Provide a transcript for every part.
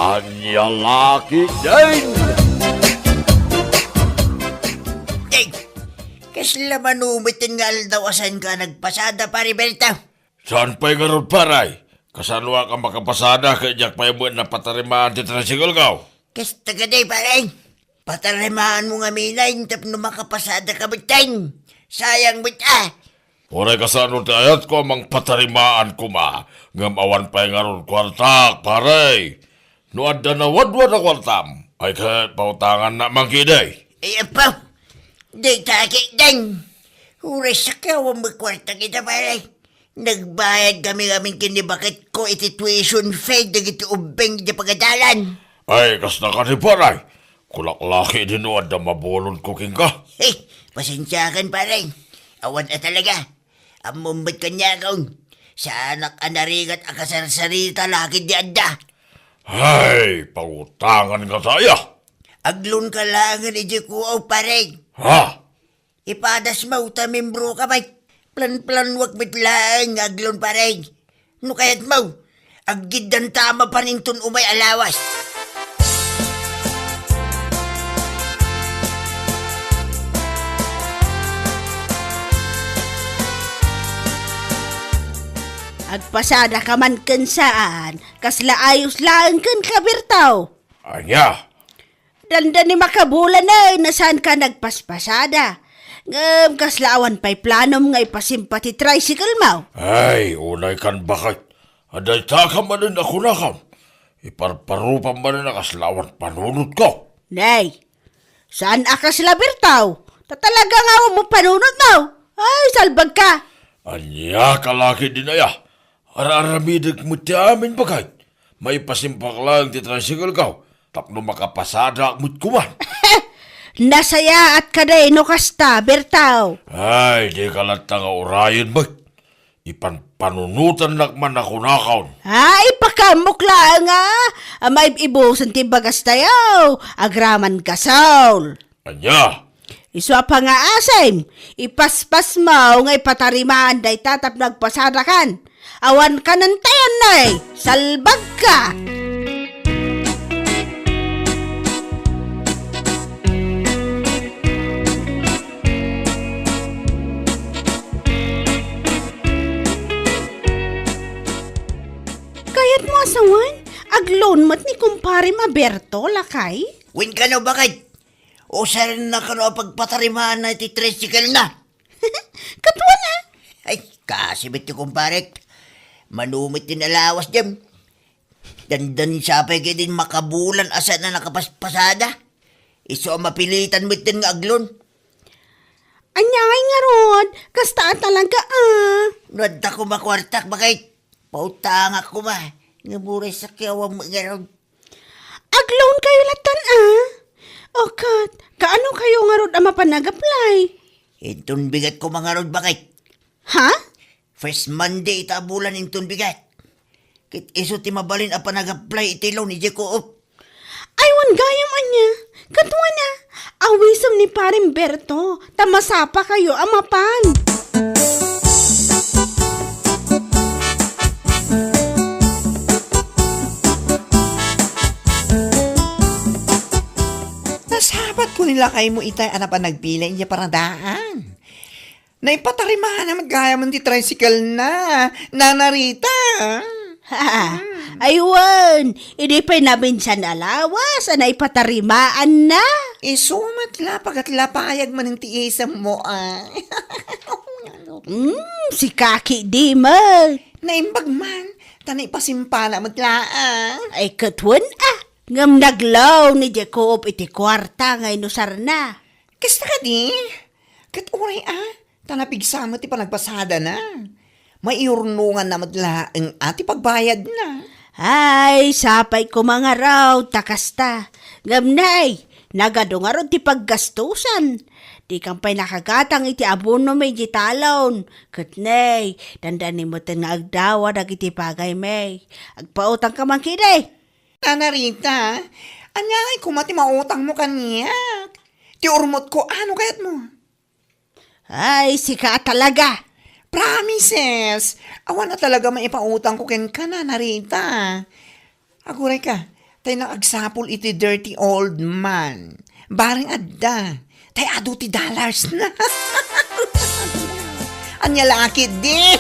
Anya laki din! Ay, kasla manumitin nga daw asan ka nagpasada pariberta. Saan pa'y garod paray? Kasanwa ka makapasada kay Jack pa'y mo na patarimaan ti tricycle ka. Kas tagaday paray. Patarimaan mo nga minay, tapno makapasada ka bitang. Sayang bita. Oray kasano ti ayat ko mang patarimaan ko ma. Ngam awan pa'y garod kwartak paray. Nuad na wadwad na kwartam. Ay kahit pautangan na mangkiday. Ay apa, di taki dang. Huray sa kawa magkwarta kita paray. Nagbayad kami kinibakit ko iti tuition fee dagiti ubeng di pagadalan. Ay kas na ka ni paray. Kulaklaki din nuad na mabulon ko king ka. Eh, pasensyakan paray. Awan na talaga. Amumbat ka niya akong. Sa anak anarigat akasarsarita laki di anda. Ay, pautangan ka saya. Aglon ka lang ni Jekuaw paray. Ha? Ipadas mo ta membro ka bay. Plan-plan wag bitlang aglon paray. No kayat mo. Agid dan tama pa nintun umay alawas. Agpasada ka man kan saan, kasla ayos lang kan kabirtaw. Anya? Danda ni makabulan na nasaan ka nagpaspasada. Ngam kaslaawan pa'y planom nga ipasimpati tricycle mo. Ay, unay kan bakit. Aday taka man din ako na kam. Iparparupan man din nakaslawan panunod ko. Nay, saan akas labirtaw? Tatalaga nga mo panunod mo. Ay, salbag ka. Anya kalaki din aya. Araramidag mo ti amin bakit. May pasimpak lang ti tricycle ka. Tapno makapasada mo't kuman. Nasaya at kaday no kasta, Bertaw. Ay, di ka lang nga urayan ba? Ipanpanunutan nakman ako nakaon. Ay, pakamukla nga. May ibusan ti bagas tayo. Agraman ka, Saul. Anya? Iswa pa nga asem. Ipaspas mo nga ipatarimaan day tatap nagpasada kan. Awan ka ng tayan na salbag ka. Kayat mo asawan, aglon mat ni kumpare Maberto, lakay? Win ka no bakit? O saan na ka no pagpatarimaan na iti tricycle na? Katwa na. Ay, kasibit ti kumparek. Manumit din alawas dyan. Dandan sapay kayo din makabulan asa na nakapaspasada. Iso mapilitan mo din nga aglon. Anyay nga rod, kasta talaga Nuad ko makwartak bakit? Pautangak ko ba? Nga buray sa kiyawang mga Agloan kayo latan O kat, kaano kayo nga rod ang mapanag-apply? Intun bigat ko mga rod bakit? Ha? First Monday itabulan intun bigat. Kit iso ti mabalin apa nag-apply itilaw ni Jeko. Aywan gayam anya. Katwa na, awisam ni Paring Berto, tamasapa kayo amapan. Nasabat ko nila kay mo itay ana pa nagpila iya paradaan. Naipatarimahan na magkaya man ti tricycle na. Nanarita. Ha, aywan, hindi pa nabinsan alawas, anay patarimaan na. Isumat la pagatla payag man ng tiisam mo Si Kaki di man. Naimbag man, tanay pasimpala matlaan. Ay katwan ngam naglaw ni Jacob iti kwarta ngay nusar na. Kasta ka di? Kat uray tanapigsa mo ti panagpasada na. May iurnungan na matlaang ati pagbayad na. Ay, sapay ko mga raw, takasta. Ngamnay, nagadungarod ti paggastusan. Di kang pa'y nakagatang iti abono may gitalon. Katnay, dandani mo tin nga agdawa dag iti pagay may. Agpautang ka man kiday. Nanarita, anyay kumati mautang mo kaniya. Ti urmot ko, ano kayat mo? Ay, sika talaga. Promises! Awan na talaga maipautang ko ken ka na, Narita. Aguray ka, Tay nakagsapol iti dirty old man. Baring adda. Tay ado ti dollars na. Anya laki di.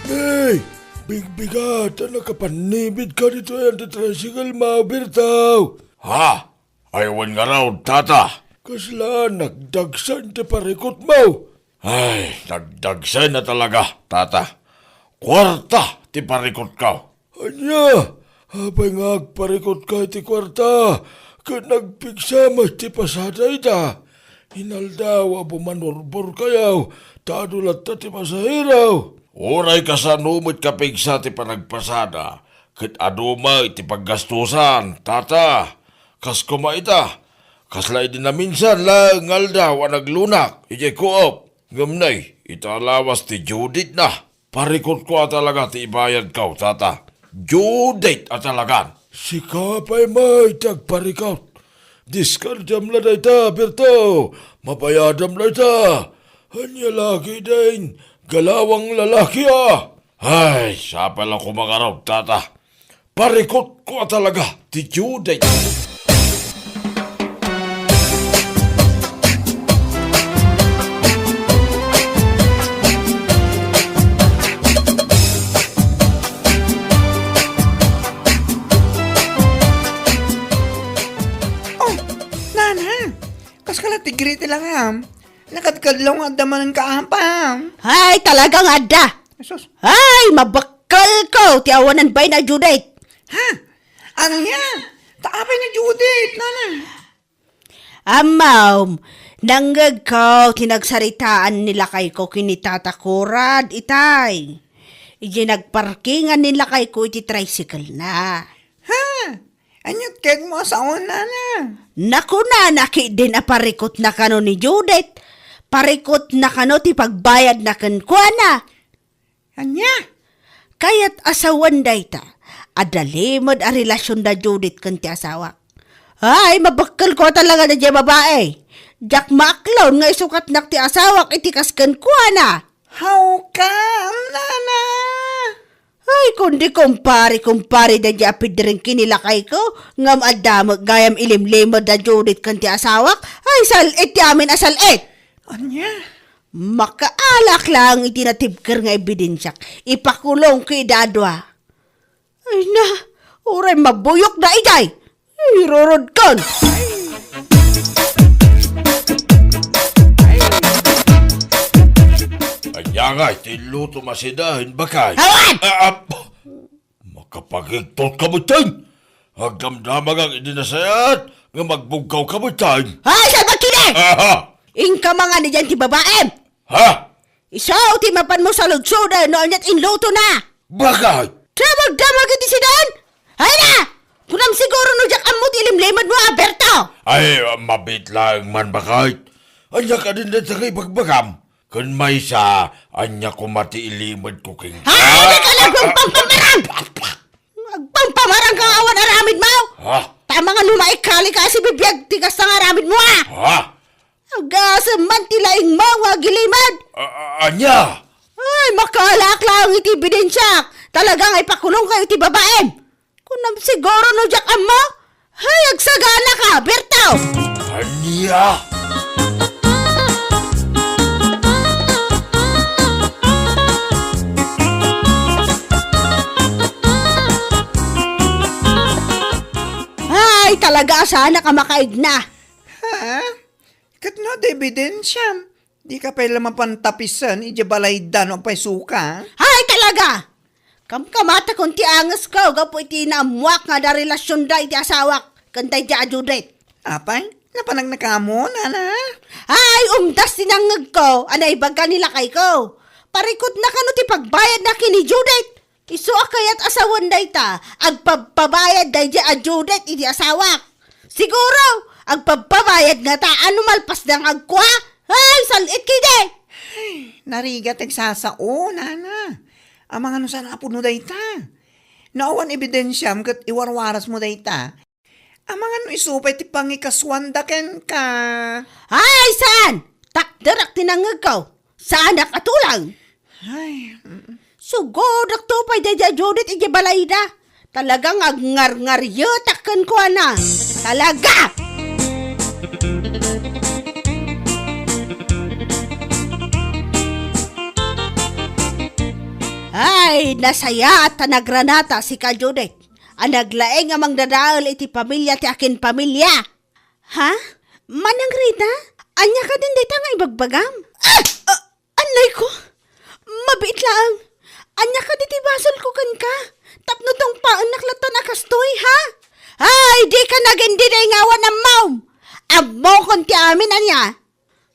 Hey, bigbigat, ano ka panibid ka dito yan, ti tricycle mabirtaw. Ha? Ayawan nga raw, tata. Kasla, nagdagsan ti parikot mo. Ay, nagdagsan na talaga, tata. Kwarta ti parikot ka. Anya, habay nga agparikot ka ti kwarta, ka nagpigsamas ti pasada ita. Hinaldaw, bumanorbor kayaw, tadulat ta ti masahiraw. Uray ka sa numit kapig sa ti panagpasada, kat aduma iti paggastusan, tata. Kas kumaita, kaslay din na minsan lang ngaldaw ang naglunak, iti koop. Gamnay, italawas ti Judith na. Parikot ko talaga ti ibayad ka, tata. Judith at talagan. Si kapay may tagparikot. Diskardam la day ta, Berto. Mapayadam la ta. Hanya laki din. Galawang lalaki ah. Ay, sapa lang kumangaraw, tata. Parikot ko talaga ti Judith. Oh, nana. Kas ka tigriti lang ham. Nakadkadlaw nga daman ng kaampam. Ay, talagang adda. Sus. Ay, mabakal ko. Ti awanan bay na Judith. Ha? Ano yan? Taapay na Judith, nana. Amaw, nanggag ko, tinagsaritaan nila kay ko kinitatakurad, itay. Iji nagparkingan nila kay ko iti tricycle na. Ha? Anyot keg mo sa nana. Naku na, naki din a parikot na kano ni Judith. Parikot na kano ti pagbayad na kankwana. Anya? Kaya't asawan day ta. Adalimod a relasyon da Judith kan ti asawa. Ay, mabakal ko talaga na di babae. Jack maklon nga isukat nak ti asawak itikas kankwana. How come, nana? Ay, kundi kumpari da di apid rin kinilakay ko. Ngam adamag gayam ilimlimod da Judith kan ti asawak. Ay, salit ti amin asalit. Anya? Makaalak lang itinatibker nga ebidensyak. Ipakulong kay dadwa. Ay na, oray mabuyok na ijay. Irorod kon. Anya nga, tiluto masidahin bakay. Hawan! Makapagigtot ka mo tayo. Hagdamdamag ang idinasayat nga magbugkaw ka mo tayo. Ay, saan ba kini? Aha! Ingka mga ni dyan ti babaem. Ha? Isaw ti mapan mo sa lugsoda noon at inluto na. Bakay? Damag iti sidan. Ay na! Kunam siguro no jak amot ilimlimod mo, Alberto. Ay, mabit lang man bakay. Anya ka din na sa kay pagbagam. Kun may sa, anya ko mati ilimod ko king. Ay, di ka nagpampamarang! Agpampamarang kang awan aramid mo. Ha? Tama nga lumaikali ka si bibiyag tigas ng aramid mo ah. Ha? Agasaman tilaing mga gilimad. Anya? Ay, makalak lang iti ebidensyak. Talagang ipakulong kayo iti babaem. Kunam siguro no jak amma. Ay, agsagana ka, Berto. Anya? Ay, talaga sana ka makaig na. Ha? Kat no, ebidensyam. Di ka pala mapantapisan, ijabalaydan o pa'y suka. Ay, talaga. Kamkamata kung ti angas ko, gapo iti naamuak nga da relasyon da iti asawak. Kantay ti Judith. Apay, napanag na ka mo, nana. Ay, umdas tinangag ko, anay baga nila kay ko. Parikot na kano ti pagbayad na kini Judith. Isu akayat asawan day ta, agpapabayad day di a Judith iti asawak. Siguro, agpapabayad nga ta, ano malpas ng agkwa? Ay, salit kide. Narigat nagsasao, nana. Ang mga no sana apo no dayta. Naawan ebidensyam kat iwarwaras mo dayta. Ang mga no isupay ti pangikaswanda ken ka. Ay, saan? Takdarak tinangag ko. Sa anak atulang. Ay, Sugod ak tupay dadya Judith iti balay na. Talagang agngar-ngar yutakan ko na. Talaga! Ay, nasaya at nagranata si ka Judith. Ang naglaeng amang dadaal iti pamilya ti akin pamilya. Ha? Manang Rita? Anya ka din dita nga ibagbagam? Anay ko? Mabit lang. Anya ka diti basol ko kan ka? Tapno tong paan naklatan akastoy, ha? Ay, di ka nagindi na ingawan ng maum. Abo kon ti amin, anya.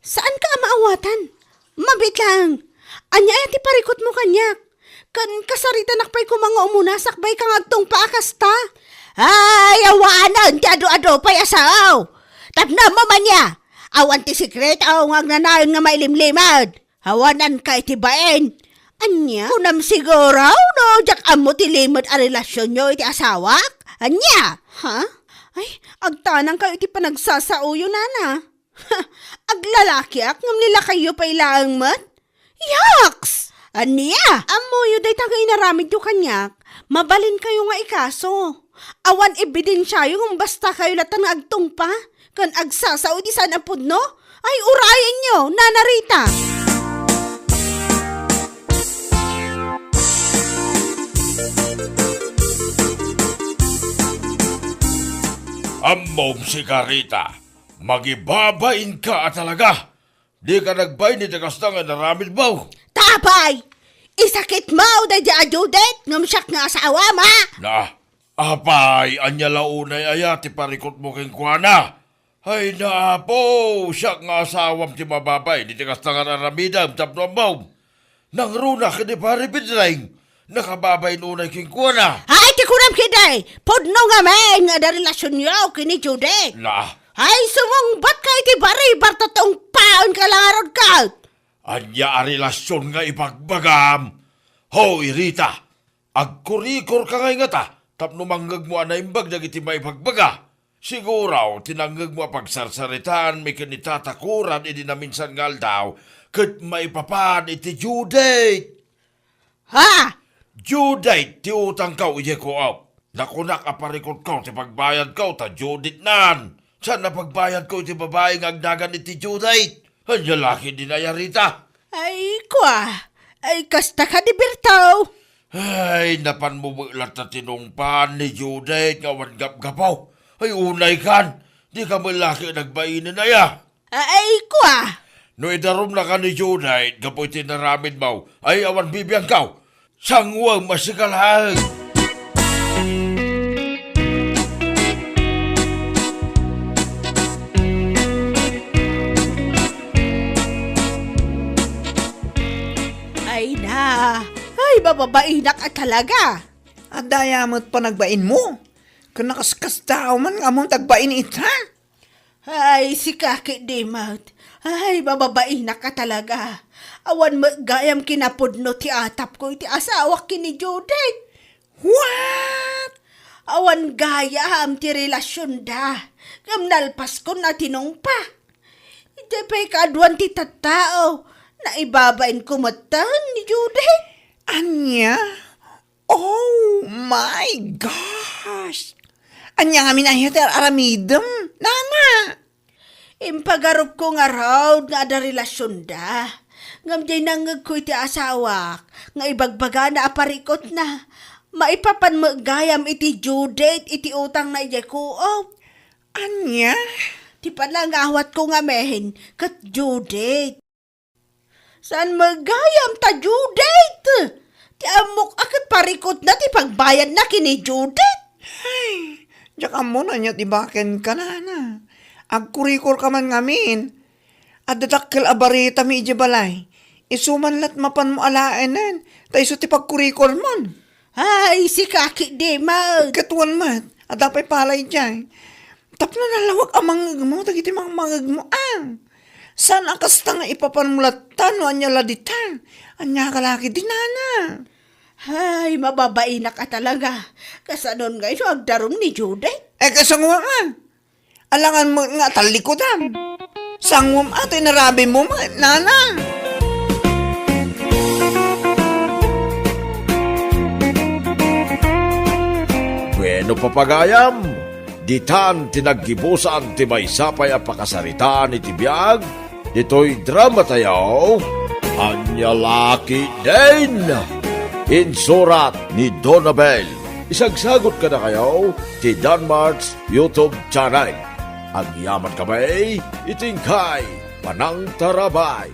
Saan ka maawatan? Mabit lang. Anya ay ti parikot mo kanyak. Kan kasarita nakpay ko mga umuna, sakbay kang agtong paakas ta. Ay, awanan, ti ado-ado pay asaw. Tapna mo man niya. Awan ti sikret, aw nga nanayon nga mailimlimad. Hawanan ka itibain. Anya? Kunam siguro, no, jak amo ti limad a relasyon nyo iti asawak. Anya? Ha? Ay, agtanang kayo iti panagsasauyo, nana. Aglalaki ak, ngam nila kayo pa ilaang mat. Yaks! Anya? Amoyo day taga inaramid yung kanyak. Mabalin kayo nga ikaso. Awan ebidensya yung basta kayo latan nga agtong pa. Kan agsasao di sana pudno? Ay, urayan nyo, Nana Rita. Amom si Karita, magibabain ka talaga. Di ka nagbay ni tagas na nga naramid mo. Tapay! Isakit mo, dadya Judith, ngamsyak nga asawa, ma! Na, apay, anya launay ayati parikot mo keng kuana. Ay na po, siya nga asawam ti mababay, di tagas na nga naramidam, tapno mo. Nang runa ka di paripidring, nakababay nunay keng kuana. Ay, ti kunam kiday! Pudno nga men, nga da relasyon nyo kini Judith. Na, Ay, sumungbat ka iti bari, bartotong paon ka lang arod ka. anya a relasyon nga ipagbagam. Hoy, Rita, agkurikor ka ngay nga ta, tapno manggag mo anay imbag dagiti maipagbaga. Siguraw, tinanggag mo pagsarsaritan, may kanitatakuran, idi na minsan ngal daw, kat maipapan iti Judith. Ha? Judith, ti utang kaw ije ko up. Nakunak aparikot kaw, ti pagbayad kaw, ta Judith nan. Saan na pagbayad ko iti babae ng agdagan iti Judith? Anya laki din ay Rita. Ay, kwa. Ay, kasta ka di Bertaw. Ay, napanmumulat na tinungpan ni Judith nga wangap-gapaw. Ay, unay kan, di ka malaki nagbainin na ya. Ay, kwa. No idarom na ka ni Judith, gapoy tinaramid mo, ay awan bibiyang kaw. Sangwang masikalahan. Ay na. Ay, bababainak ka talaga. at dayamot pa nagbain mo. Kung nakaskas tao man nga mong tagbain ita. Ay, si Kaki Dimot. Ay, bababain na ka talaga. Awan mo gayam kinapudno ti atap ko iti asawa kini Judith. What? Awan gayam ti relasyon da. Gamnalpas ko na tinong pa. Iti pa'y kaadwan ti tattao na ibabain ko matahan ni Judith. Anya? Oh my gosh! Anya nga minahiyatar aramidem, nana! Impagarup ko nga raw nga ada relasyon da. Ngam jay nangag ko iti asawak, nga ibagbaga na aparikot na. Maipapan mo gayam iti Judith, iti utang na ijay ko. Anya? Ti panangawat ko nga mehen, kat Judith. Saan magayam ta Judith? Ti amok akat parikot na ti pagbayad na kini Judith. Ay, diyak mo na niya tibaken ka na. Agkurikor ka man ngamin. At dadakkel abarita mi ije balay. Isumanlat mapan mo alaanan. Tayo ti pagkurikor mon. Ay, si Kaki Dimot. Katuan mat. At dapay palay dyan. Tapno nalawag ang mangag mo. Tagiti mga mangag mo San akas nga ipapanmulatan no anya laditan. Anya kalaki din nana. Ay, mababain na ka talaga. Kasanon nga ito agdarom ni Judith. Kasangwa nga. Alangan mo nga talikodan. Sangwam ate narabi mo nana. Bueno papagayam, ditan tinaggibusan ti may sapay a pakasaritaan iti biyag, dito'y drama tayo, Anya Laki din! Insurat ni Donabel. Isagsagot ka na kayo ti Danmarks YouTube channel. Ang yaman kamay, itingkay, panang tarabay.